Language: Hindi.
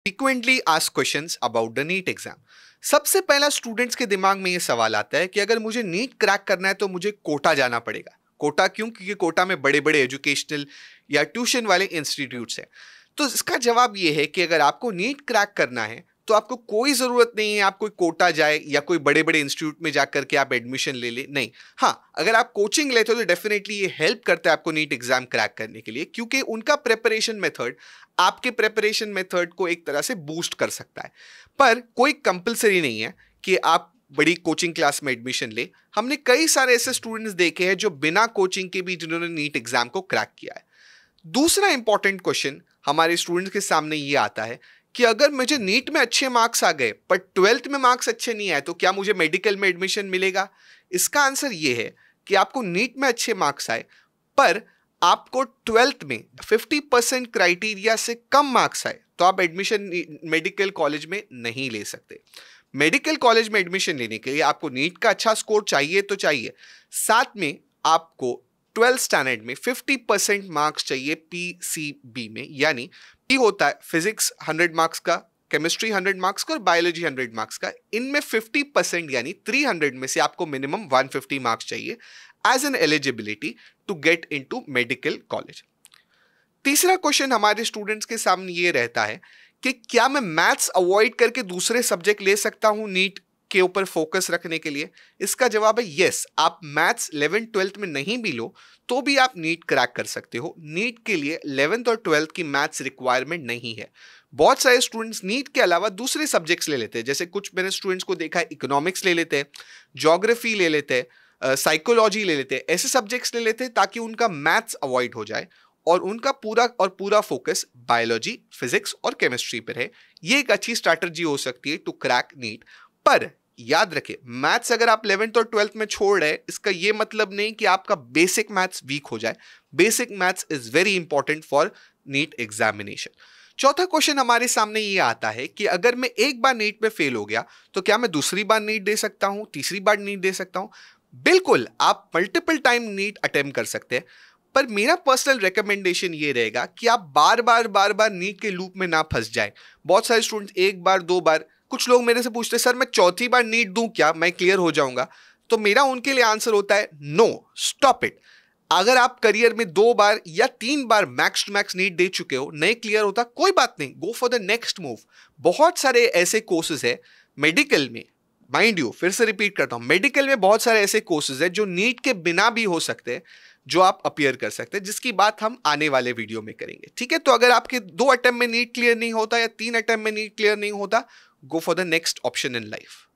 Frequently asked questions about the NEET exam. सबसे पहला स्टूडेंट्स के दिमाग में ये सवाल आता है कि अगर मुझे नीट क्रैक करना है तो मुझे कोटा जाना पड़ेगा। कोटा क्यों? क्योंकि कोटा में बड़े बड़े एजुकेशनल या ट्यूशन वाले इंस्टीट्यूट्स हैं। तो इसका जवाब ये है कि अगर आपको नीट क्रैक करना है तो आपको कोई ज़रूरत नहीं है आप कोई कोटा जाए या कोई बड़े बड़े इंस्टीट्यूट में जाकर के आप एडमिशन ले ले। नहीं, हाँ, अगर आप कोचिंग लेते हो तो डेफिनेटली ये हेल्प करता है आपको नीट एग्जाम क्रैक करने के लिए, क्योंकि उनका प्रेपरेशन मेथड आपके प्रेपरेशन मेथड को एक तरह से बूस्ट कर सकता है। पर कोई कंपलसरी नहीं है कि आप बड़ी कोचिंग क्लास में एडमिशन ले। हमने कई सारे ऐसे स्टूडेंट्स देखे हैं जो बिना कोचिंग के भी जिन्होंने नीट एग्जाम को क्रैक किया है। दूसरा इंपॉर्टेंट क्वेश्चन हमारे स्टूडेंट्स के सामने ये आता है कि अगर मुझे नीट में अच्छे मार्क्स आ गए पर ट्वेल्थ में मार्क्स अच्छे नहीं आए तो क्या मुझे मेडिकल में एडमिशन मिलेगा? इसका आंसर ये है कि आपको नीट में अच्छे मार्क्स आए पर आपको ट्वेल्थ में 50% क्राइटेरिया से कम मार्क्स आए तो आप एडमिशन मेडिकल कॉलेज में नहीं ले सकते। मेडिकल कॉलेज में एडमिशन लेने के लिए आपको नीट का अच्छा स्कोर चाहिए तो चाहिए, साथ में आपको 12th स्टैंडर्ड में 50% मार्क्स चाहिए पीसीबी में। यानी पी होता है फिजिक्स 100 मार्क्स का, केमिस्ट्री 100 मार्क्स का और बायोलॉजी 100 मार्क्स का। इनमें 50% यानी 300 में से आपको मिनिमम 150 मार्क्स चाहिए as an eligibility to get into medical college. तीसरा क्वेश्चन हमारे स्टूडेंट्स के सामने ये रहता है कि क्या मैं मैथ्स अवॉइड करके दूसरे सब्जेक्ट ले सकता हूं नीट के ऊपर फोकस रखने के लिए? इसका जवाब है यस। आप मैथ्स 11th 12th में नहीं भी लो तो भी आप नीट क्रैक कर सकते हो। नीट के लिए 11th और 12th की मैथ्स रिक्वायरमेंट नहीं है। बहुत सारे स्टूडेंट्स नीट के अलावा दूसरे सब्जेक्ट्स ले लेते हैं, जैसे कुछ मैंने स्टूडेंट्स को देखा है इकोनॉमिक्स ले लेते हैं, ज्योग्राफी ले लेते हैं, साइकोलॉजी ले लेते हैं। ऐसे सब्जेक्ट्स ले लेते हैं ताकि उनका मैथ्स अवॉइड हो जाए और उनका पूरा फोकस बायोलॉजी, फिजिक्स और केमिस्ट्री पर है। ये एक अच्छी स्ट्रैटेजी हो सकती है टू क्रैक नीट। पर याद रखें, मैथ्स अगर आप 11th और 12th में छोड़ रहे हैं इसका यह मतलब नहीं कि आपका बेसिक मैथ्स वीक हो जाए। Basic maths is very important for NEET examination. चौथा क्वेश्चन हमारे सामने ये आता है कि अगर मैं एक बार नीट में फेल हो गया तो क्या मैं दूसरी बार नीट दे सकता हूं, तीसरी बार नीट दे सकता हूं? बिल्कुल, आप मल्टीपल टाइम नीट अटेम्प्ट कर सकते हैं, पर मेरा पर्सनल रिकमेंडेशन ये रहेगा कि आप बार बार नीट के लूप में ना फंस जाएं। बहुत सारे स्टूडेंट्स एक बार दो बार, कुछ लोग मेरे से पूछते हैं सर मैं चौथी बार नीट दूं क्या, मैं क्लियर हो जाऊंगा? तो मेरा उनके लिए आंसर होता है नो, स्टॉप इट। अगर आप करियर में 2 बार या 3 बार मैक्स टू मैक्स नीट दे चुके हो, नहीं क्लियर होता, कोई बात नहीं, go for the next move. बहुत सारे ऐसे कोर्सेज है मेडिकल में, माइंड यू, फिर से रिपीट करता हूं, मेडिकल में बहुत सारे ऐसे कोर्सेज है जो नीट के बिना भी हो सकते हैं, जो आप अपीयर कर सकते हैं, जिसकी बात हम आने वाले वीडियो में करेंगे। ठीक है, तो अगर आपके 2 अटेम्प्ट में नीट क्लियर नहीं होता या 3 अटेम्प्ट में नीट क्लियर नहीं होता, go for the next option in life.